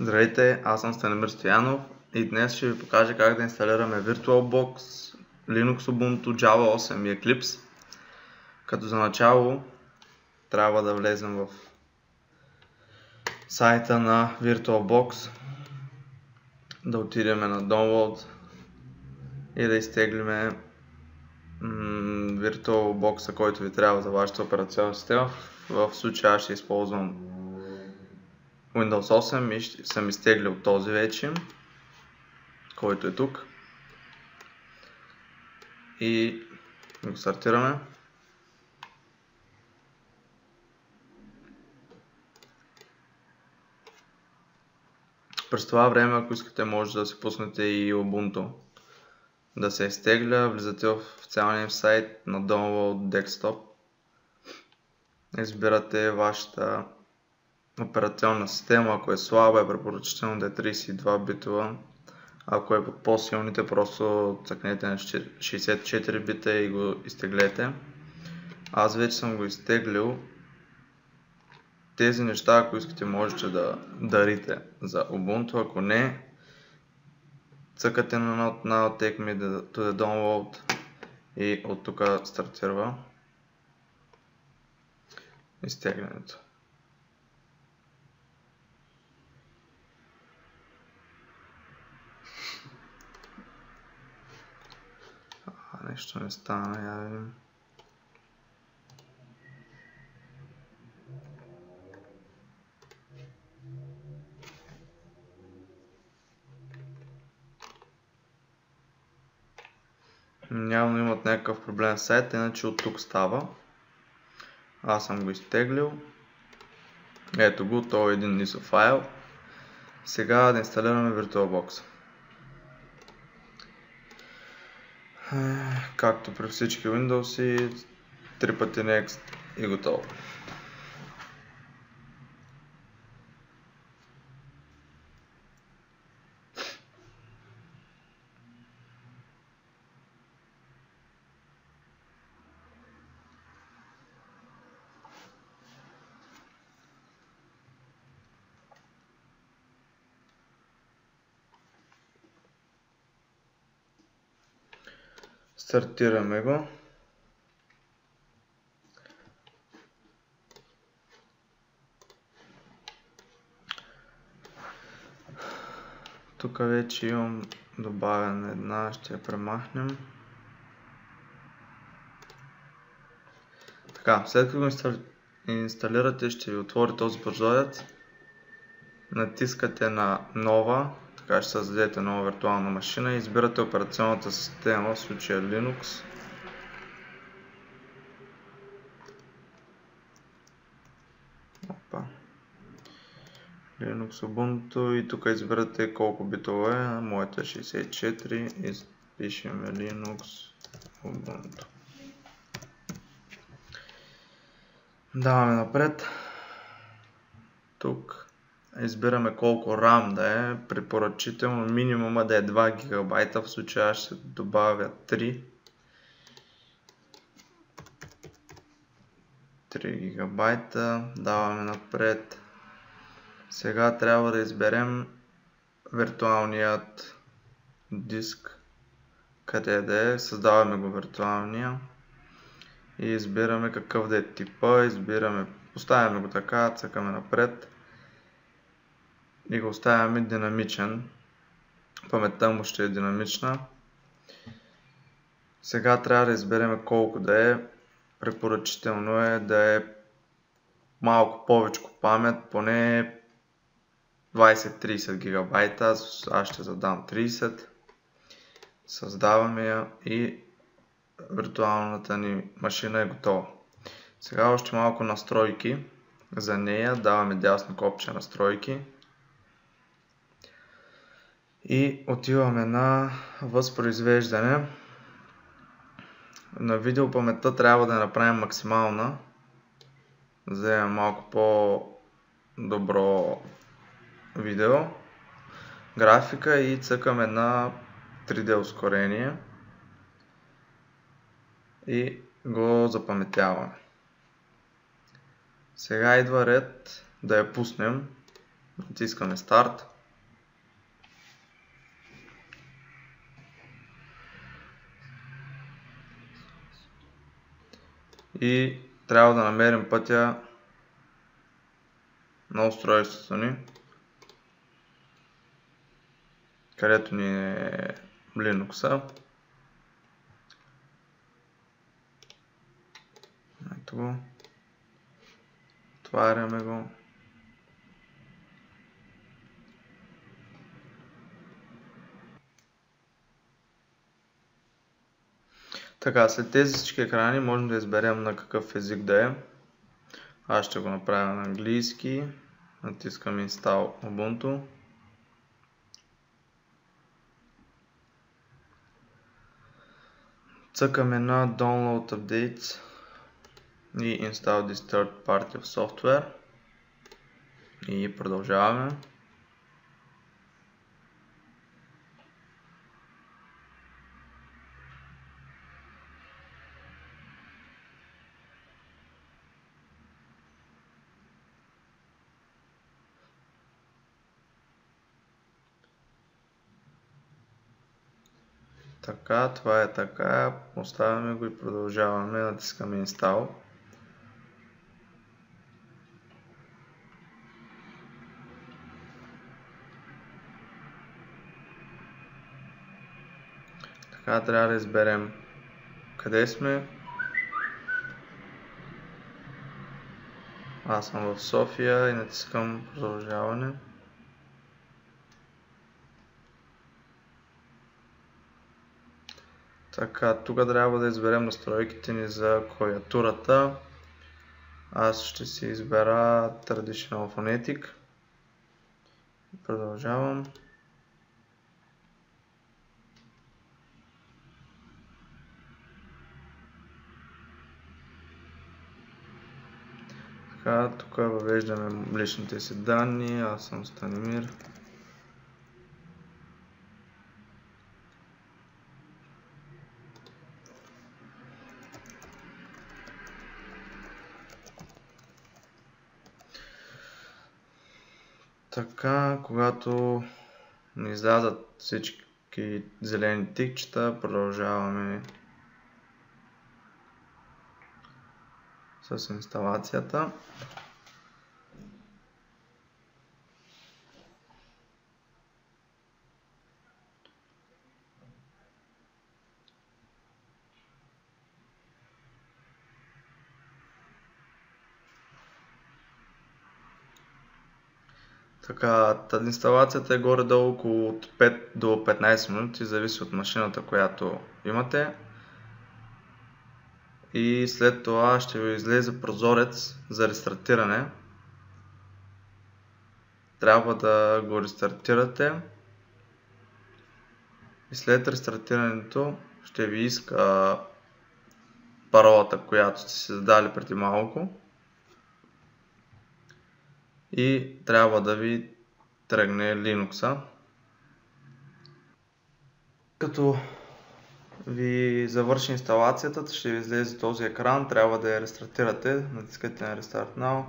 Здравейте, аз съм Станимир Стоянов и днес ще ви покажа как да инсталираме VirtualBox, Linux, Ubuntu, Java 8 и Eclipse. Като за начало трябва да влезем в сайта на VirtualBox, да отидем на Download и да изтеглиме VirtualBox, който ви трябва за вашата операционна система. В случая аз ще използвам Windows 8 и съм изтеглил този вече, който е тук. И го стартираме. През това време, ако искате, може да си пуснете и Ubuntu да се изтегля. Влизате в официалния сайт на Download Desktop. Избирате вашата операционна система. Ако е слаба, е препоръчително да е 32 битова. Ако е под по-силните, просто цъкнете на 64 бита и го изтеглете. Аз вече съм го изтеглил. Тези неща, ако искате, можете да дарите за Ubuntu. Ако не, цъкате на Now Take Me to the Download и от тук стартира изтеглянето. Нещо не стана, я видим. Явно имат някакъв проблем с сайта, иначе от тук става. Аз съм го изтеглил. Ето го, то е един ISO файл. Сега да инсталираме VirtualBox. Както при всички Windows, 3 пъти Next и готово. Стартираме го. Тук вече имам добавена една, ще я премахнем. Така, след като го инсталирате, ще ви отвори този прозорец. Натискате на нова, така ще създадете нова виртуална машина и избирате операционната система, в случая Linux. Linux Ubuntu и тук избирате колко битово е, моето е 64 и пишем Linux Ubuntu. Даваме напред. Тук избираме колко RAM да е, препоръчително минимума да е 2 GB, в случая ще добавя 3 GB, даваме напред. Сега трябва да изберем виртуалният диск, къде да е, създаваме го виртуалния и избираме какъв да е типа, поставяме го така, цъкаме напред и го оставяме динамичен, паметта му ще е динамична. Сега трябва да изберем колко да е, препоръчително е да е малко повече памет, поне 20-30 GB, аз ще задам 30. Създаваме я и виртуалната ни машина е готова. Сега още малко настройки за нея, даваме дясно копче настройки и отиваме на възпроизвеждане. На видео паметта трябва да я направим максимална, за да имаме малко по-добро видео, графика и цъкаме на 3D ускорение и го запаметяваме. Сега идва ред да я пуснем Натискаме старт. И трябва да намерим пътя на устройството ни, където ни е Linux-а. Ето го. Отваряме го. Така, след тези всички екрани можем да изберем на какъв език да е. Аз ще го направя на английски. Натискам Install Ubuntu. Цъкаме на Download Updates и Install this third party of software. И продължаваме. Така, това е така. Оставяме го и продължаваме. Натискаме Install. Така, трябва да изберем къде сме. Аз съм в София и натискам продължаване. Така, тук трябва да изберем настройките ни за клавиатурата. Аз ще си избера Traditional Phonetic. Продължавам. Така, тук въвеждаме личните си данни. Аз съм Станимир. Така, когато ни излязат всички зелени тикчета, продължаваме с инсталацията. Така, инсталацията е горе-долу около от 5 до 15 минути, зависи от машината, която имате. И след това ще ви излезе прозорец за рестартиране. Трябва да го рестартирате. И след рестартирането ще ви иска паролата, която сте си задали преди малко. И трябва да ви тръгне Linux-а. Като ви завърши инсталацията, ще ви излезе този екран, трябва да я рестартирате. Натискате на Restart Now.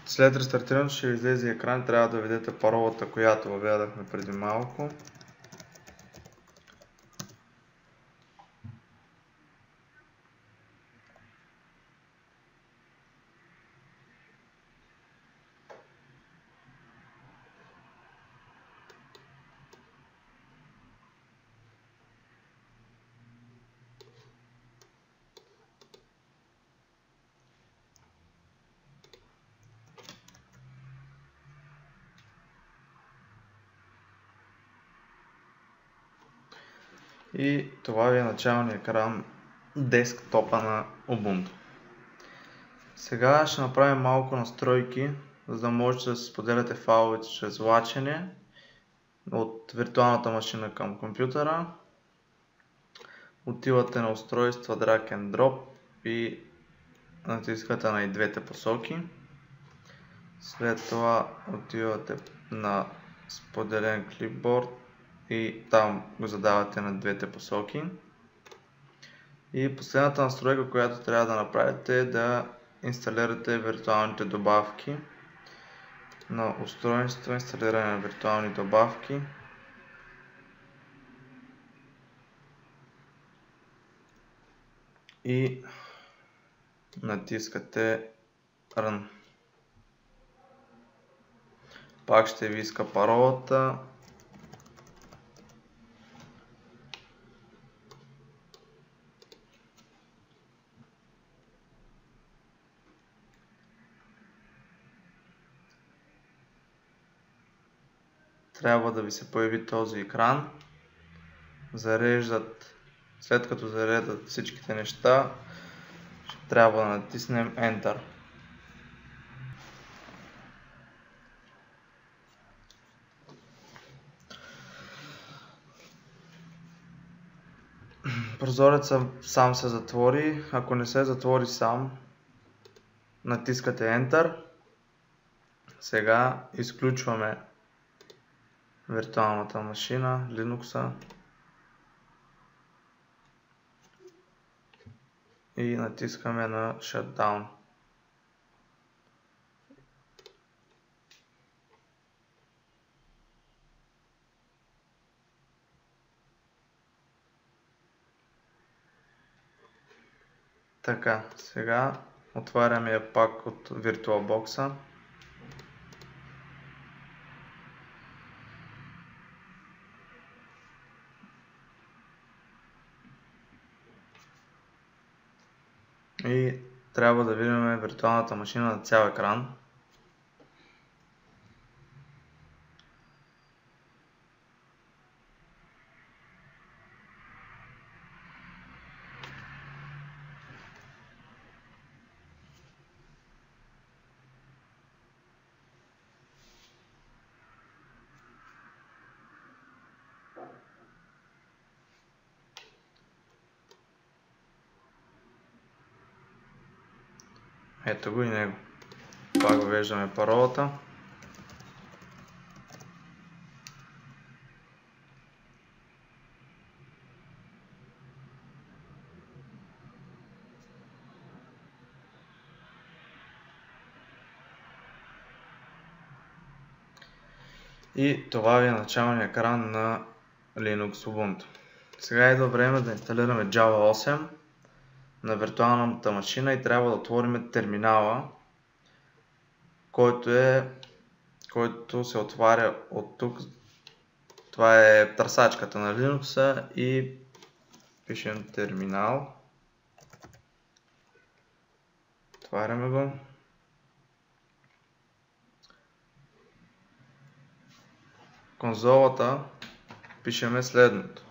След рестартирането ще ви излезе екран, трябва да введете паролата, която въведахме преди малко. И това ви е началният екран десктопа на Ubuntu. Сега ще направим малко настройки, за да можете да се споделяте файловете чрез влачене от виртуалната машина към компютъра. Отивате на устройства Drag and Drop и натискате на и двете посоки. След това отивате на споделен клипборд и там го задавате на двете посоки. И последната настройка, която трябва да направите, е да инсталирате виртуалните добавки. На устройство инсталиране на виртуални добавки. И натискате Run. Пак ще ви иска паролата. Трябва да ви се появи този екран. След като зареждат всичките неща, ще трябва да натиснем Enter. Прозорецът сам се затвори. Ако не се затвори сам, натискате Enter. Сега изключваме виртуалната машина, Linux, и натискаме на Shutdown. Така, сега отваряме я пак от VirtualBox. И трябва да видим виртуалната машина на цял екран. Ето го и него. Пак въвеждаме паролата. И това ви е началният екран на Linux Ubuntu. Сега идва време да инсталираме Java 8 на виртуалната машина и трябва да отворим терминала, който се отваря от тук. Това е търсачката на Linux и пишем терминал. Отваряме го. Конзолата пишеме следното.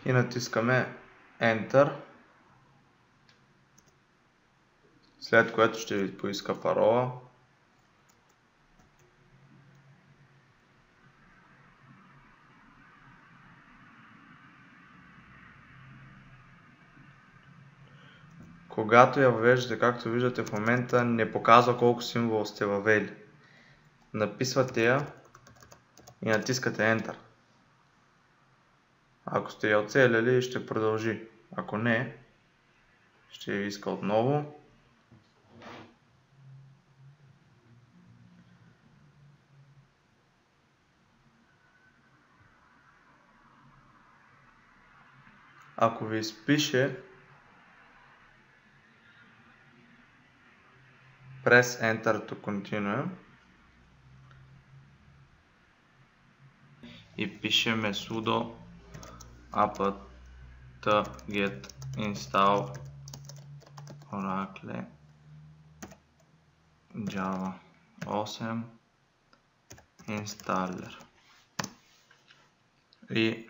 И натискаме Enter, след което ще ви поиска парола. Когато я въвеждате, както виждате в момента, не показва колко символа сте въвели. Написвате я и натискате Enter. Ако сте я оцелили, ще продължи. Ако не, ще ви иска отново. Ако ви изпише, Press Enter to continue. И пишеме sudo apt-get install Oracle Java 8 installer. И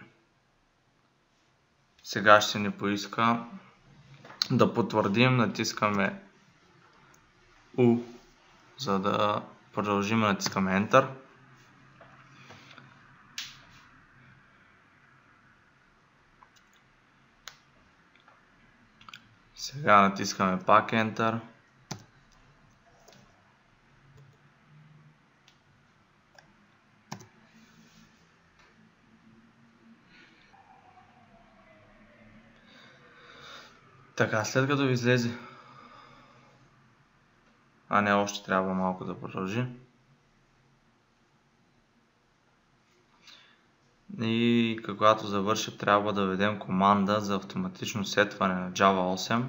сега ще ни поиска да потвърдим, натискаме U, за да продължим, натискаме Enter. Сега натискаме пак Enter. Така, след като ви излезе, а не, още трябва малко да продължи. И когато завърши, трябва да введем команда за автоматично сетване на Java 8.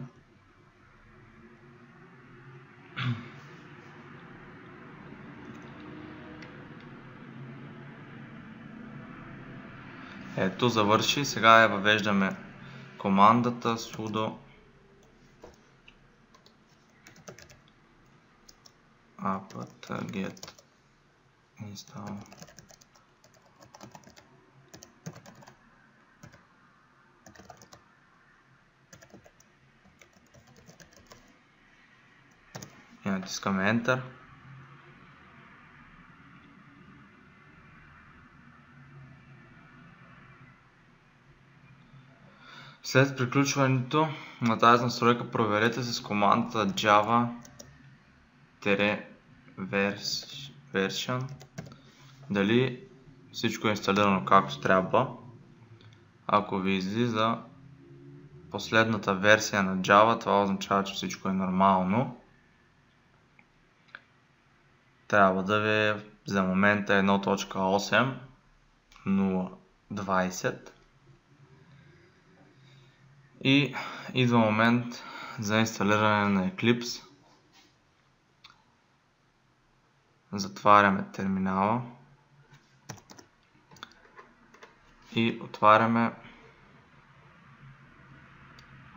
Ето, завърши. Сега я въвеждаме командата sudo apt-get install и натискаме Enter. След приключването на тази настройка проверете с командата java-version дали всичко е инсталирано както трябва. Ако ви излиза последната версия на Java, това означава, че всичко е нормално. Трябва да ви е за момента 1.8.0.20 и идва момент за инсталиране на Eclipse. Затваряме терминала и отваряме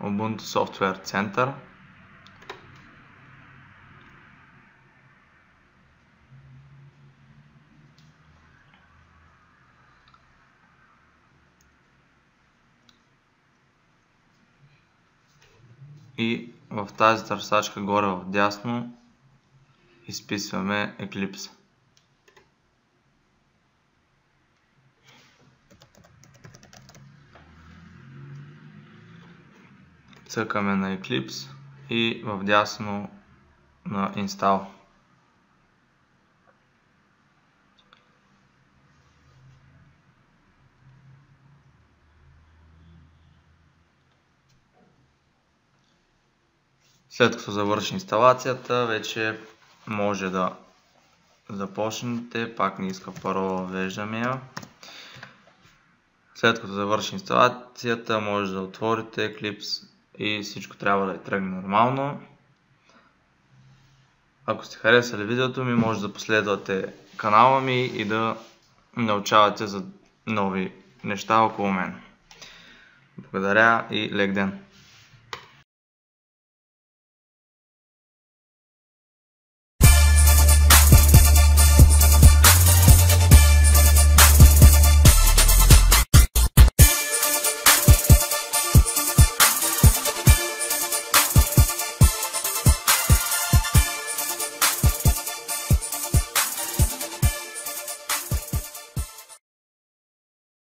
Ubuntu Software Center. И в тази търсачка горе в дясно изписваме Eclipse. Цъкаме на Eclipse и в дясно на Install. След като завърши инсталацията, вече може да започнете. Пак не иска парола, въвеждаме я. След като завърши инсталацията, може да отворите Eclipse и всичко трябва да тръгне нормално. Ако сте харесали видеото ми, може да последвате канала ми и да научавате за нови неща около мен. Благодаря и лек ден!